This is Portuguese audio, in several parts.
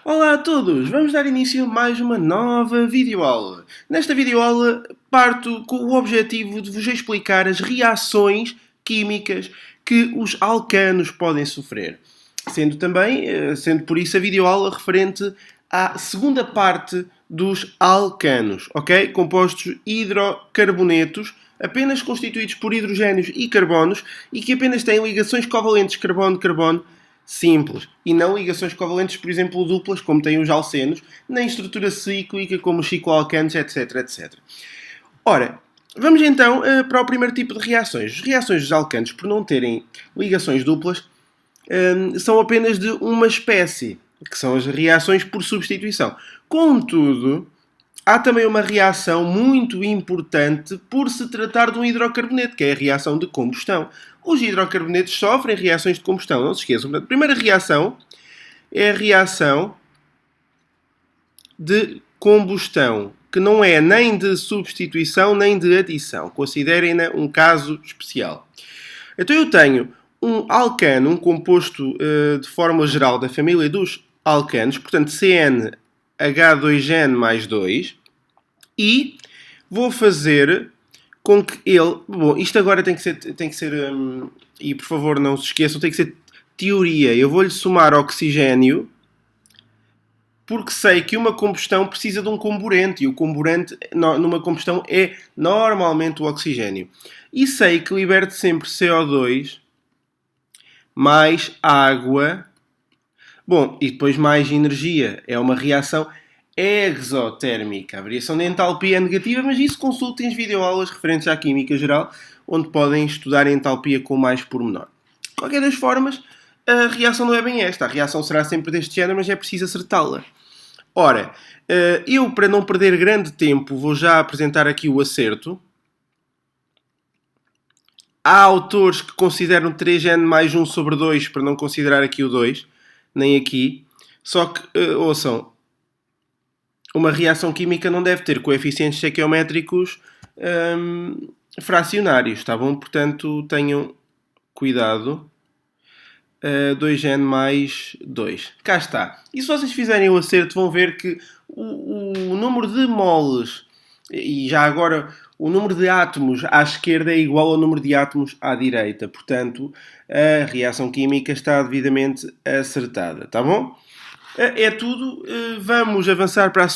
Olá a todos! Vamos dar início a mais uma nova videoaula. Nesta videoaula parto com o objetivo de vos explicar as reações químicas que os alcanos podem sofrer. Sendo por isso a videoaula referente à segunda parte dos alcanos, ok? Compostos hidrocarbonetos, apenas constituídos por hidrogénios e carbonos e que apenas têm ligações covalentes carbono-carbono simples e não ligações covalentes, por exemplo, duplas, como têm os alcenos, nem estrutura cíclica, como os cicloalcanos, etc, etc. Ora, vamos então para o primeiro tipo de reações. As reações dos alcanos, por não terem ligações duplas, são apenas de uma espécie, que são as reações por substituição. Contudo, há também uma reação muito importante por se tratar de um hidrocarboneto, que é a reação de combustão. Os hidrocarbonetos sofrem reações de combustão, não se esqueçam. A primeira reação é a reação de combustão, que não é nem de substituição nem de adição. Considerem-na um caso especial. Então eu tenho um alcano, um composto de fórmula geral da família dos alcanos, portanto CnH2n mais 2, e vou fazer com que ele... Bom, isto agora tem que ser e por favor não se esqueçam, tem que ser teoria. Eu vou-lhe somar oxigênio, porque sei que uma combustão precisa de um comburente, e o comburente numa combustão é normalmente o oxigênio. E sei que liberto sempre CO2 mais água, bom, e depois mais energia. É uma reação exotérmica. A variação de entalpia é negativa, mas isso consultem as videoaulas referentes à química geral, onde podem estudar a entalpia com mais pormenor. De qualquer das formas, a reação não é bem esta. A reação será sempre deste género, mas é preciso acertá-la. Ora, eu, para não perder grande tempo, vou já apresentar aqui o acerto. Há autores que consideram 3n mais 1 sobre 2 para não considerar aqui o 2, nem aqui. Só que, ouçam, uma reação química não deve ter coeficientes estequiométricos fracionários, tá bom? Portanto, tenham cuidado. 2n mais 2. Cá está. E se vocês fizerem o acerto, vão ver que o número de moles, e já agora o número de átomos à esquerda é igual ao número de átomos à direita. Portanto, a reação química está devidamente acertada. Tá bom? É tudo. Vamos avançar para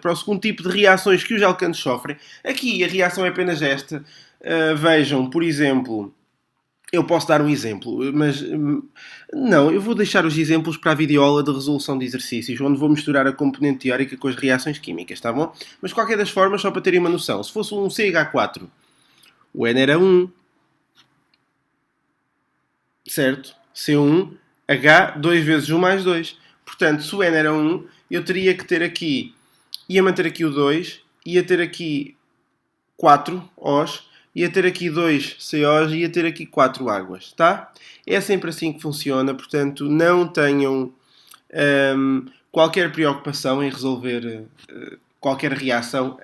para o segundo tipo de reações que os alcanos sofrem. Aqui a reação é apenas esta. Vejam, por exemplo, eu posso dar um exemplo, mas não, eu vou deixar os exemplos para a videoaula de resolução de exercícios, onde vou misturar a componente teórica com as reações químicas, tá bom? Mas de qualquer das formas, só para terem uma noção, se fosse um CH4, o N era 1, certo? C1, H, 2 vezes 1 mais 2. Portanto, se o N era 1, eu teria que ter aqui, ia manter aqui o 2, ia ter aqui 4 Os, ia ter aqui 2 COs e ia ter aqui 4 águas, tá? É sempre assim que funciona, portanto, não tenham qualquer preocupação em resolver qualquer reação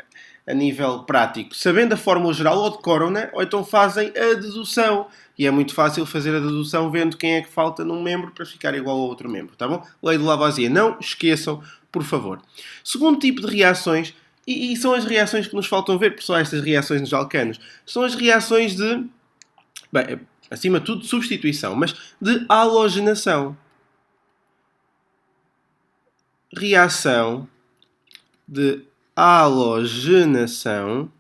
a nível prático. Sabendo a fórmula geral, ou decoram-na, ou então fazem a dedução. E é muito fácil fazer a dedução vendo quem é que falta num membro para ficar igual ao outro membro, tá bom? Lei de Lavoisier. Não esqueçam, por favor. Segundo tipo de reações, e são as reações que nos faltam ver, porque são estas reações nos alcanos, são as reações de, bem, acima de tudo, de substituição, mas de halogenação. Reação de halogenação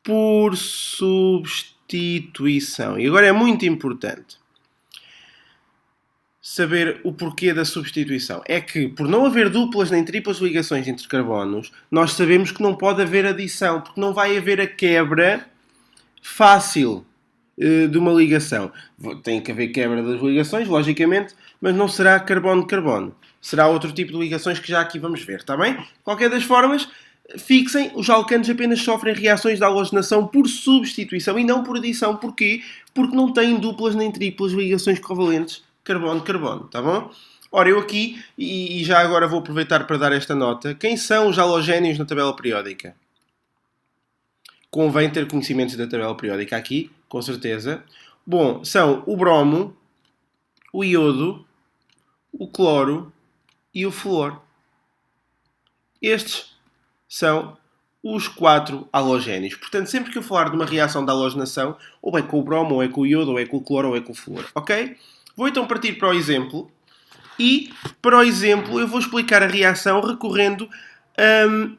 por substituição. E agora é muito importante saber o porquê da substituição. É que, por não haver duplas nem triplas ligações entre carbonos, nós sabemos que não pode haver adição, porque não vai haver a quebra fácil de uma ligação. Tem que haver quebra das ligações, logicamente, mas não será carbono-carbono. Será outro tipo de ligações que já aqui vamos ver, está bem? De qualquer das formas, fixem, os alcanos apenas sofrem reações de halogenação por substituição e não por adição. Porquê? Porque não têm duplas nem triplas ligações covalentes carbono-carbono, tá bom? Ora, eu aqui, e já agora vou aproveitar para dar esta nota, quem são os halogénios na tabela periódica? Convém ter conhecimentos da tabela periódica aqui, com certeza. Bom, são o bromo, o iodo, o cloro e o flúor. Estes são os 4 halogénios. Portanto, sempre que eu falar de uma reação de halogenação, ou é com o bromo, ou é com o iodo, ou é com o cloro, ou é com o flúor. Ok? Vou então partir para o exemplo. E, para o exemplo, eu vou explicar a reação recorrendo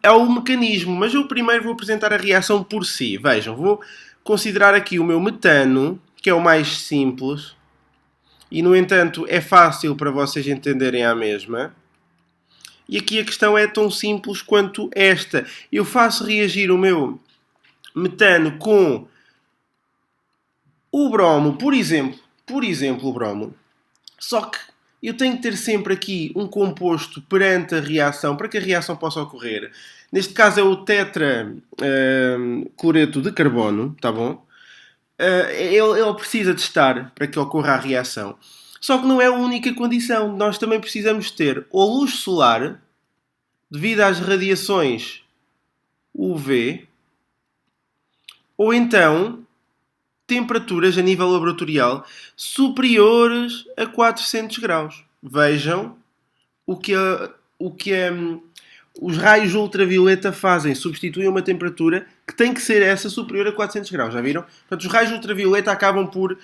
ao mecanismo. Mas eu primeiro vou apresentar a reação por si. Vejam, vou considerar aqui o meu metano, que é o mais simples. E, no entanto, é fácil para vocês entenderem a mesma. E aqui a questão é tão simples quanto esta. Eu faço reagir o meu metano com o bromo, por exemplo o bromo. Só que eu tenho que ter sempre aqui um composto perante a reação, para que a reação possa ocorrer. Neste caso é o tetracloreto de carbono, tá bom? Ele precisa de estar para que ocorra a reação. Só que não é a única condição. Nós também precisamos ter ou luz solar, devido às radiações UV, ou então temperaturas a nível laboratorial superiores a 400 graus. Vejam o que os raios ultravioleta fazem. Substituem uma temperatura que tem que ser essa superior a 400 graus. Já viram? Portanto, os raios ultravioleta acabam por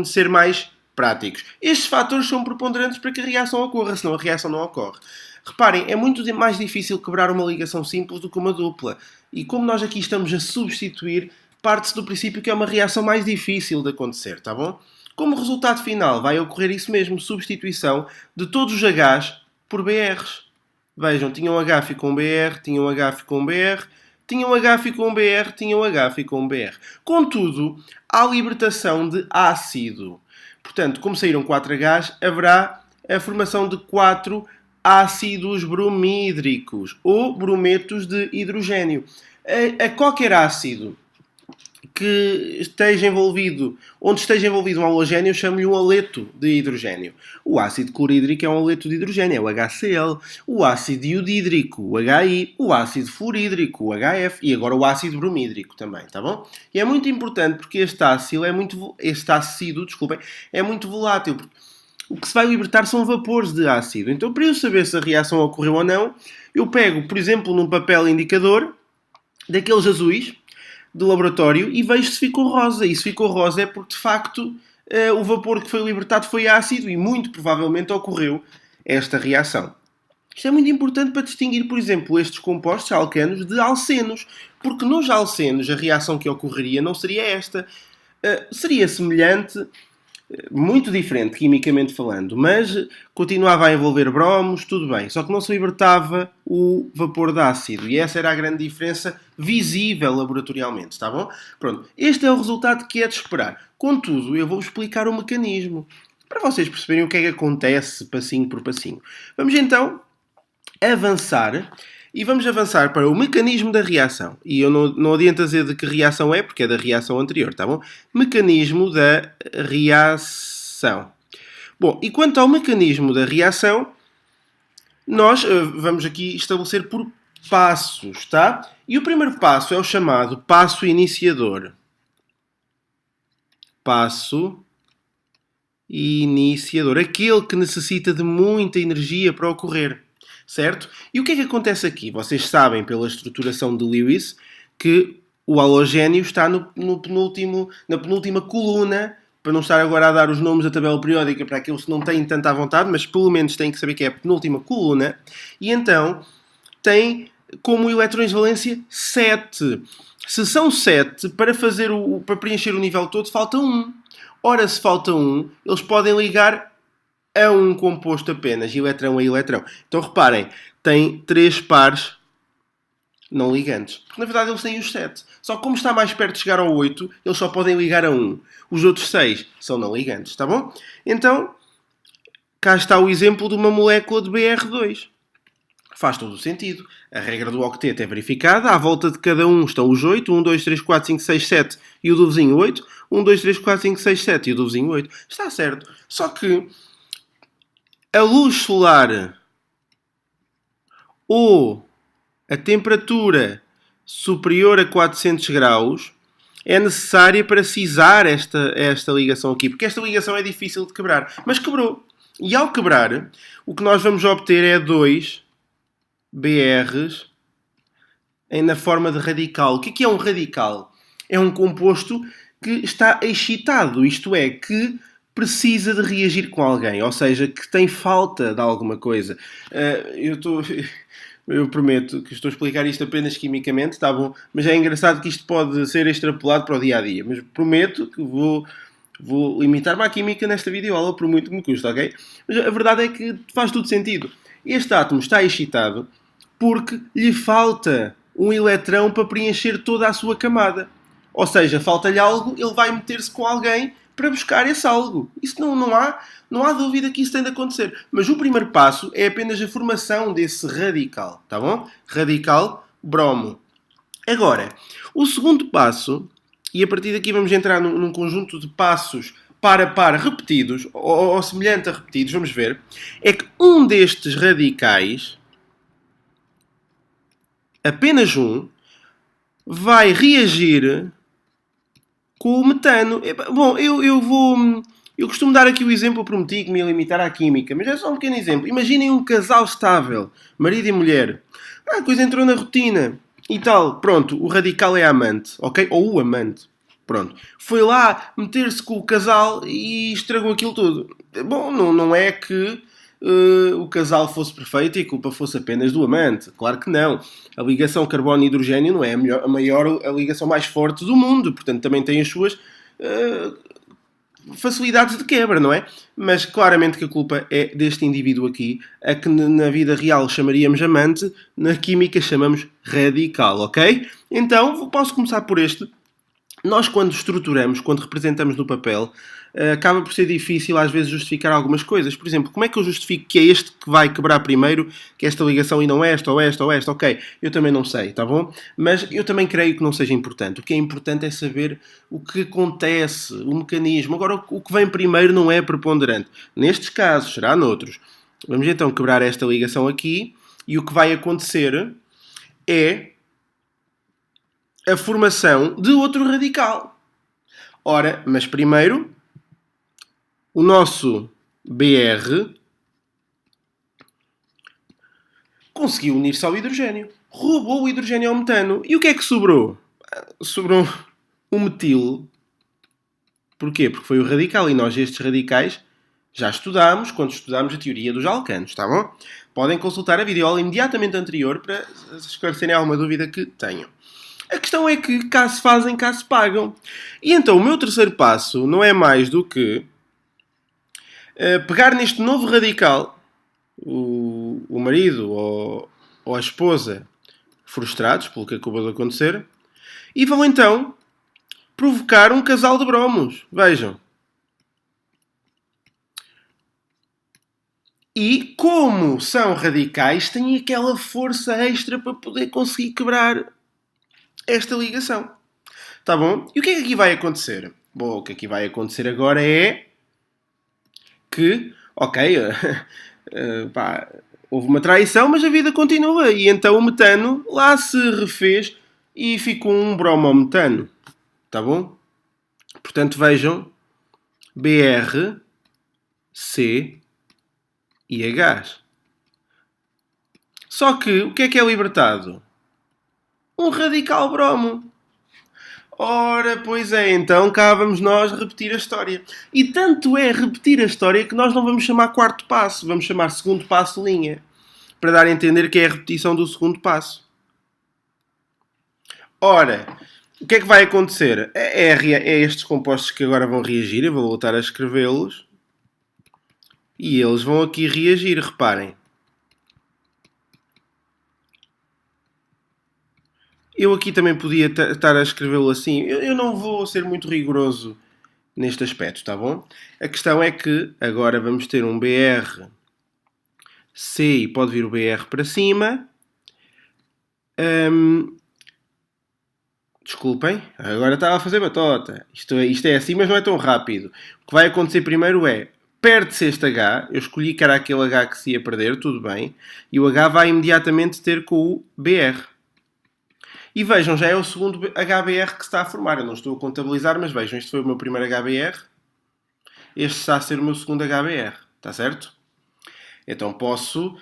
ser mais práticos. Estes fatores são preponderantes para que a reação ocorra, senão a reação não ocorre. Reparem, é muito mais difícil quebrar uma ligação simples do que uma dupla. E como nós aqui estamos a substituir, parte-se do princípio que é uma reação mais difícil de acontecer, tá bom? Como resultado final vai ocorrer isso mesmo, substituição de todos os H's por BRs. Vejam, tinham H ficou um BR, tinham H ficou um BR, tinham H ficou um BR, tinham H ficou um BR. Contudo, há libertação de ácido. Portanto, como saíram 4 H's, haverá a formação de 4 ácidos bromídricos ou brometos de hidrogênio. A qualquer ácido que esteja envolvido, onde esteja envolvido um halogénio, eu chamo-lhe um haleto de hidrogênio. O ácido clorídrico é um haleto de hidrogênio, é o HCl. O ácido iodídrico, o HI. O ácido fluorídrico, o HF. E agora o ácido bromídrico também, tá bom? E é muito importante porque este ácido é muito volátil. O que se vai libertar são vapores de ácido. Então, para eu saber se a reação ocorreu ou não, eu pego, por exemplo, num papel indicador, daqueles azuis, de laboratório, e vejo se ficou rosa. E se ficou rosa é porque, de facto, o vapor que foi libertado foi ácido e, muito provavelmente, ocorreu esta reação. Isto é muito importante para distinguir, por exemplo, estes compostos alcanos de alcenos. Porque nos alcenos a reação que ocorreria não seria esta. Seria semelhante, muito diferente quimicamente falando, mas continuava a envolver bromos, tudo bem, só que não se libertava o vapor de ácido e essa era a grande diferença visível laboratorialmente, está bom? Pronto, este é o resultado que é de esperar. Contudo, eu vou explicar o mecanismo para vocês perceberem o que é que acontece passinho por passinho. Vamos então avançar. E vamos avançar para o mecanismo da reação. E eu não adianta dizer de que reação é, porque é da reação anterior, tá bom? Mecanismo da reação. Bom, e quanto ao mecanismo da reação, nós vamos aqui estabelecer por passos, tá? E o primeiro passo é o chamado passo iniciador. Passo iniciador. Aquele que necessita de muita energia para ocorrer. Certo? E o que é que acontece aqui? Vocês sabem, pela estruturação de Lewis, que o halogénio está na penúltima coluna, para não estar agora a dar os nomes da tabela periódica para aqueles que não têm tanta vontade, mas pelo menos têm que saber que é a penúltima coluna, e então tem como eletrões de valência 7. Se são 7, para preencher o nível todo, falta 1. Ora, se falta 1, eles podem ligar a um composto apenas, eletrão a eletrão. Então reparem, tem 3 pares não ligantes. Porque na verdade eles têm os 7. Só que como está mais perto de chegar ao 8, eles só podem ligar a 1. Os outros 6 são não ligantes, está bom? Então, cá está o exemplo de uma molécula de Br2. Faz todo o sentido. A regra do octeto é verificada. À volta de cada um estão os 8. 1, 2, 3, 4, 5, 6, 7 e o do vizinho 8. 1, 2, 3, 4, 5, 6, 7 e o do vizinho 8. Está certo. Só que a luz solar ou a temperatura superior a 400 graus é necessária para cisar esta ligação aqui. Porque esta ligação é difícil de quebrar. Mas quebrou. E ao quebrar, o que nós vamos obter é 2 BRs na forma de radical. O que é um radical? É um composto que está excitado, isto é, que precisa de reagir com alguém, ou seja, que tem falta de alguma coisa. Eu prometo que estou a explicar isto apenas quimicamente, tá bom? Mas é engraçado que isto pode ser extrapolado para o dia a dia. Mas prometo que vou limitar-me à química nesta videoaula, por muito que me custa, ok? Mas a verdade é que faz tudo sentido. Este átomo está excitado porque lhe falta um eletrão para preencher toda a sua camada. Ou seja, falta-lhe algo, ele vai meter-se com alguém para buscar esse algo. Isso não há dúvida que isso tem de acontecer. Mas o primeiro passo é apenas a formação desse radical, tá bom? Radical bromo. Agora, o segundo passo, e a partir daqui vamos entrar num conjunto de passos para repetidos, ou semelhante a repetidos, vamos ver, é que um destes radicais, apenas um, vai reagir com o metano. Bom, eu costumo dar aqui o exemplo, prometi que me ia limitar à química, mas é só um pequeno exemplo. Imaginem um casal estável, marido e mulher. A coisa entrou na rotina e tal. Pronto, o radical é a amante, ok? Ou o amante. Pronto. Foi lá meter-se com o casal e estragou aquilo tudo. Bom, não é que o casal fosse perfeito e a culpa fosse apenas do amante. Claro que não. A ligação carbono-hidrogênio não é a ligação mais forte do mundo. Portanto, também tem as suas facilidades de quebra, não é? Mas claramente que a culpa é deste indivíduo aqui, a que na vida real chamaríamos amante, na química chamamos radical, ok? Então, posso começar por este. Nós, quando estruturamos, quando representamos no papel, acaba por ser difícil às vezes justificar algumas coisas. Por exemplo, como é que eu justifico que é este que vai quebrar primeiro, que esta ligação e não esta, ou esta, ou esta? Ok, eu também não sei, tá bom? Mas eu também creio que não seja importante. O que é importante é saber o que acontece, o mecanismo. Agora, o que vem primeiro não é preponderante. Nestes casos, será noutros. Vamos então quebrar esta ligação aqui e o que vai acontecer é a formação de outro radical. Ora, mas primeiro, o nosso BR conseguiu unir-se ao hidrogênio. Roubou o hidrogênio ao metano. E o que é que sobrou? Sobrou um metilo. Porquê? Porque foi o radical. E nós estes radicais já estudámos quando estudámos a teoria dos alcanos, tá bom? Podem consultar a videoaula imediatamente anterior para esclarecerem alguma dúvida que tenham. A questão é que cá se fazem, cá se pagam. E então o meu terceiro passo não é mais do que pegar neste novo radical, o marido ou a esposa frustrados pelo que acabou de acontecer, e vão então provocar um casal de bromos. Vejam. E como são radicais, têm aquela força extra para poder conseguir quebrar esta ligação. Tá bom? E o que é que aqui vai acontecer? Bom, o que aqui vai acontecer agora é que, ok, houve uma traição, mas a vida continua. E então o metano lá se refez e ficou um bromometano. Tá bom? Portanto, vejam, BR, C e H. Só que, o que é libertado? Um radical bromo. Ora, pois é, então cá vamos nós repetir a história. E tanto é repetir a história que nós não vamos chamar quarto passo, vamos chamar segundo passo linha. Para dar a entender que é a repetição do segundo passo. Ora, o que é que vai acontecer? É estes compostos que agora vão reagir, eu vou voltar a escrevê-los. E eles vão aqui reagir, reparem. Eu aqui também podia estar a escrevê-lo assim. Eu não vou ser muito rigoroso neste aspecto, tá bom? A questão é que agora vamos ter um BR C e pode vir o BR para cima. Desculpem, agora estava a fazer batota. Isto é assim, mas não é tão rápido. O que vai acontecer primeiro é, perde-se este H, eu escolhi que era aquele H que se ia perder, tudo bem, e o H vai imediatamente ter com o BR. E vejam, já é o segundo HBr que se está a formar. Eu não estou a contabilizar, mas vejam, este foi o meu primeiro HBr. Este está a ser o meu segundo HBr. Está certo? Então posso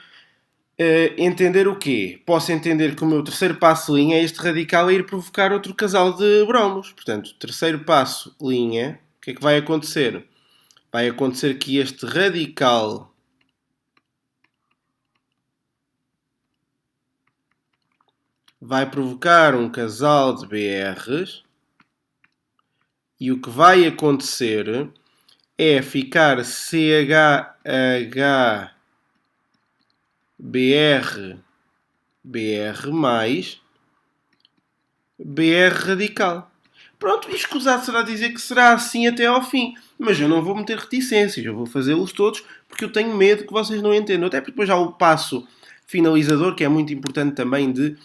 entender o quê? Posso entender que o meu terceiro passo linha é este radical a ir provocar outro casal de bromos. Portanto, terceiro passo linha, o que é que vai acontecer? Vai acontecer que este radical vai provocar um casal de BRs e o que vai acontecer é ficar CHH BR mais BR radical. Pronto, e escusado será dizer que será assim até ao fim. Mas eu não vou meter reticências, eu vou fazê-los todos porque eu tenho medo que vocês não entendam. Até porque depois há o passo finalizador, que é muito importante também de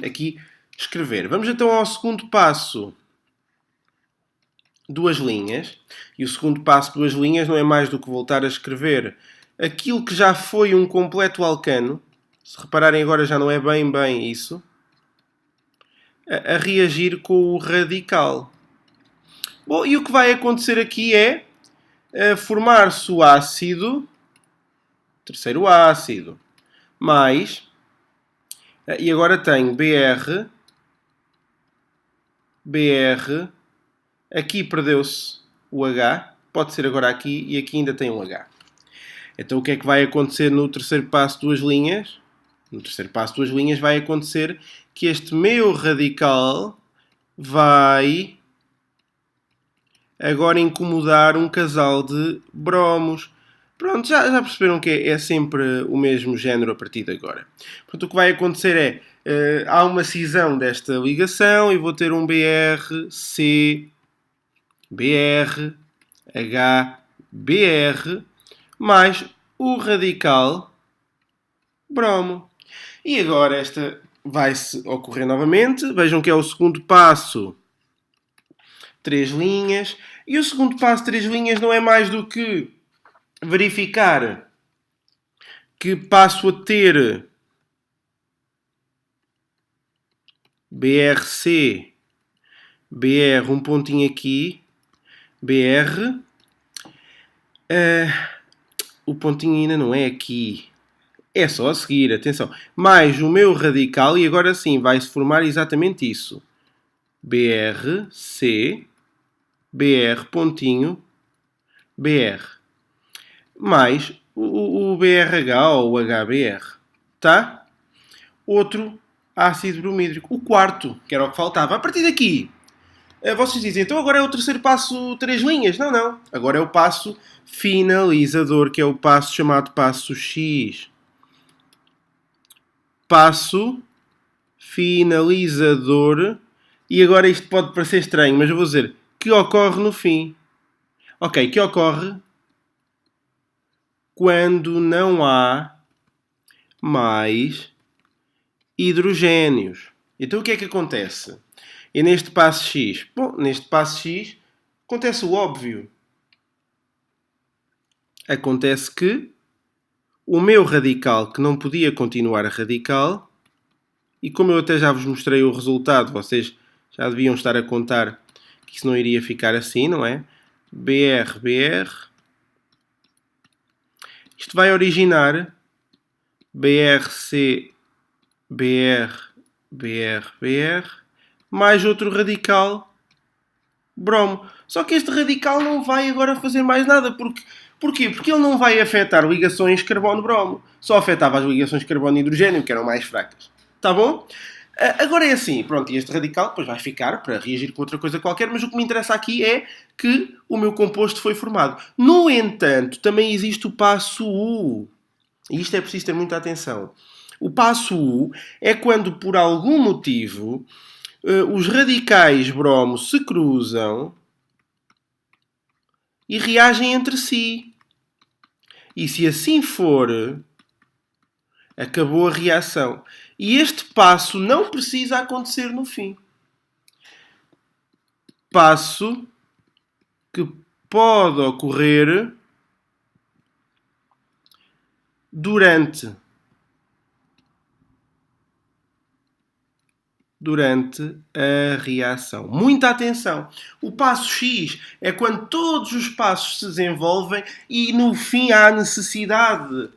aqui escrever. Vamos então ao segundo passo, duas linhas. E o segundo passo, duas linhas, não é mais do que voltar a escrever aquilo que já foi um completo alcano. Se repararem agora já não é bem isso. A reagir com o radical. Bom, e o que vai acontecer aqui é formar-se o ácido, terceiro ácido, mais, e agora tenho BR, aqui perdeu-se o H, pode ser agora aqui, e aqui ainda tem um H. Então o que é que vai acontecer no terceiro passo, duas linhas? No terceiro passo, duas linhas, vai acontecer que este meu radical vai agora incomodar um casal de bromos. Pronto, já perceberam que é sempre o mesmo género a partir de agora. Portanto, o que vai acontecer é, há uma cisão desta ligação e vou ter um BR, BR, H, BR, mais o radical bromo. E agora esta vai-se ocorrer novamente. Vejam que é o segundo passo, três linhas. E o segundo passo, três linhas, não é mais do que verificar que passo a ter BRC, BR, um pontinho aqui, BR. O pontinho ainda não é aqui. É só a seguir, atenção. Mais o meu radical, e agora sim vai-se formar exatamente isso. BRC, BR, pontinho, BR. Mais o BRH ou o HBr. Tá? Outro ácido bromídrico. O quarto, que era o que faltava. A partir daqui, vocês dizem, então agora é o terceiro passo, três linhas. Não, não. Agora é o passo finalizador, que é o passo chamado passo X. Passo finalizador. E agora isto pode parecer estranho, mas eu vou dizer que ocorre no fim. Ok, que ocorre quando não há mais hidrogénios. Então o que é que acontece? E neste passo X? Bom, neste passo X acontece o óbvio. Acontece que o meu radical, que não podia continuar a radical, e como eu até já vos mostrei o resultado, vocês já deviam estar a contar que isso não iria ficar assim, não é? BR. Isto vai originar BRC, BR, mais outro radical bromo. Só que este radical não vai agora fazer mais nada. Porquê? Porque ele não vai afetar ligações carbono-bromo. Só afetava as ligações carbono-hidrogênio, que eram mais fracas. Tá bom? Agora é assim, pronto, e este radical depois vai ficar para reagir com outra coisa qualquer, mas o que me interessa aqui é que o meu composto foi formado. No entanto, também existe o passo U. E isto é preciso ter muita atenção. O passo U é quando, por algum motivo, os radicais bromo se cruzam e reagem entre si. E se assim for, acabou a reação. E este passo não precisa acontecer no fim. Passo que pode ocorrer durante durante a reação. Muita atenção! O passo X é quando todos os passos se desenvolvem e no fim há a necessidade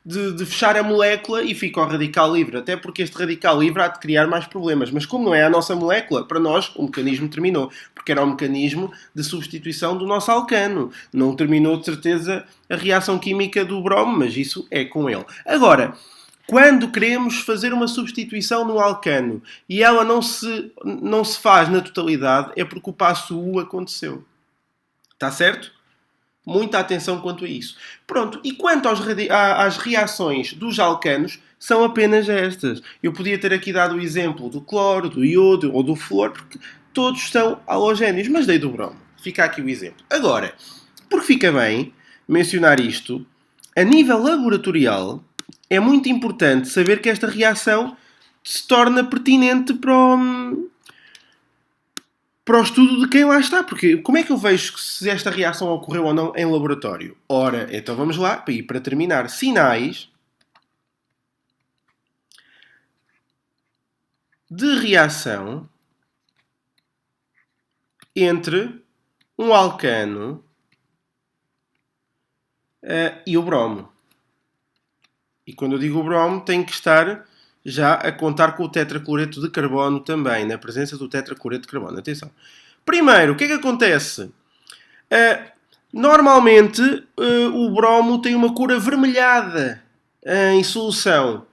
de fechar a molécula e fica o radical livre. Até porque este radical livre há de criar mais problemas. Mas como não é a nossa molécula, para nós o mecanismo terminou. Porque era o mecanismo de substituição do nosso alcano. Não terminou de certeza a reação química do bromo, mas isso é com ele. Agora, quando queremos fazer uma substituição no alcano e ela não se faz na totalidade, é porque o passo U aconteceu. Está certo? Muita atenção quanto a isso. Pronto, e quanto às reações dos alcanos, são apenas estas. Eu podia ter aqui dado o exemplo do cloro, do iodo ou do flúor, porque todos são halogénios, mas dei do bromo. Fica aqui o exemplo. Agora, porque fica bem mencionar isto, a nível laboratorial, é muito importante saber que esta reação se torna pertinente para o estudo de quem lá está. Porque como é que eu vejo se esta reação ocorreu ou não em laboratório? Ora, então vamos lá, e para terminar, sinais de reação entre um alcano e o bromo. E quando eu digo o bromo, tem que estar já a contar com o tetracloreto de carbono também, na presença do tetracloreto de carbono. Atenção. Primeiro, o que é que acontece? Normalmente, o bromo tem uma cor avermelhada em solução.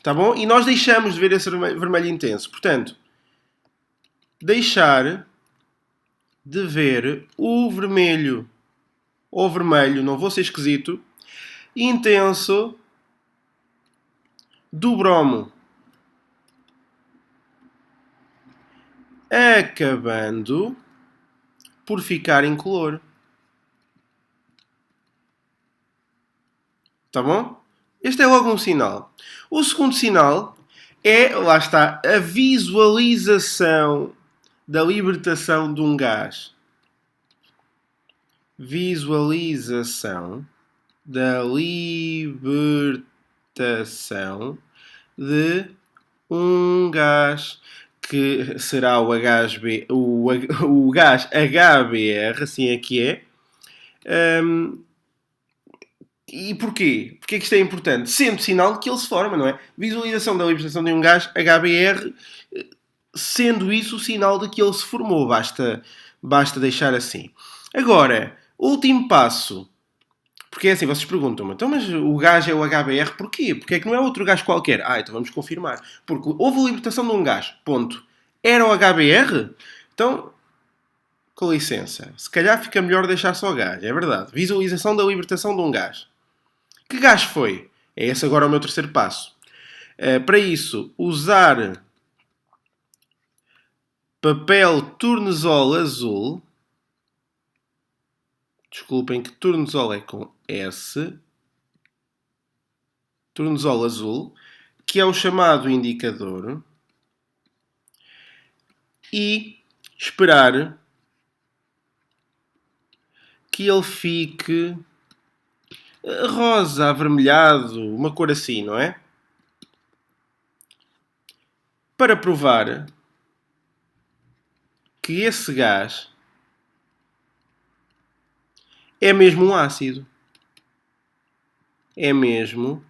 Tá bom? E nós deixamos de ver esse vermelho intenso. Portanto, deixar de ver o vermelho ou vermelho, não vou ser esquisito, intenso do bromo, acabando por ficar incolor. Tá bom? Este é logo um sinal. O segundo sinal é, lá está, a visualização da libertação de um gás. Visualização da libertação de um gás, que será o gás HBr, assim é que é. E porquê? Porquê que isto é importante? Sendo sinal de que ele se forma, não é? Visualização da libertação de um gás HBr, sendo isso o sinal de que ele se formou. Basta deixar assim. Agora, último passo. Porque é assim, vocês perguntam-me, então, mas o gás é o HBr, porquê? Porque é que não é outro gás qualquer? Então vamos confirmar. Porque houve a libertação de um gás, ponto. Era o HBr? Então, com licença, se calhar fica melhor deixar só gás, é verdade. Visualização da libertação de um gás. Que gás foi? É esse agora o meu terceiro passo. Para isso, usar papel tournesol azul. Desculpem que tournesol é com S. Tournesol azul, que é o chamado indicador. E esperar que ele fique rosa, avermelhado, uma cor assim, não é? Para provar que esse gás é mesmo um ácido. É mesmo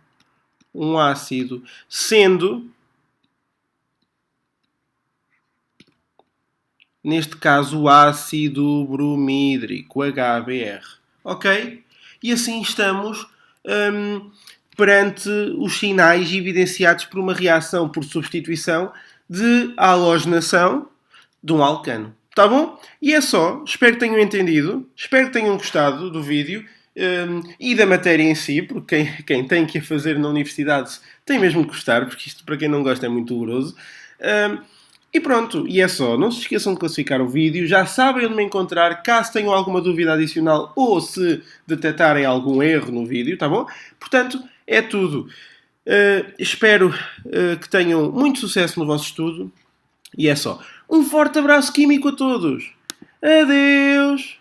um ácido, sendo, neste caso, o ácido bromídrico, HBr. Ok? E assim estamos perante os sinais evidenciados por uma reação por substituição de halogenação de um alcano. Tá bom? E é só. Espero que tenham entendido. Espero que tenham gostado do vídeo e da matéria em si, porque quem tem que a fazer na universidade tem mesmo que gostar, porque isto, para quem não gosta, é muito doloroso. E pronto, e é só. Não se esqueçam de classificar o vídeo. Já sabem onde me encontrar, caso tenham alguma dúvida adicional ou se detectarem algum erro no vídeo, tá bom? Portanto, é tudo. Espero que tenham muito sucesso no vosso estudo. E é só. Um forte abraço químico a todos. Adeus!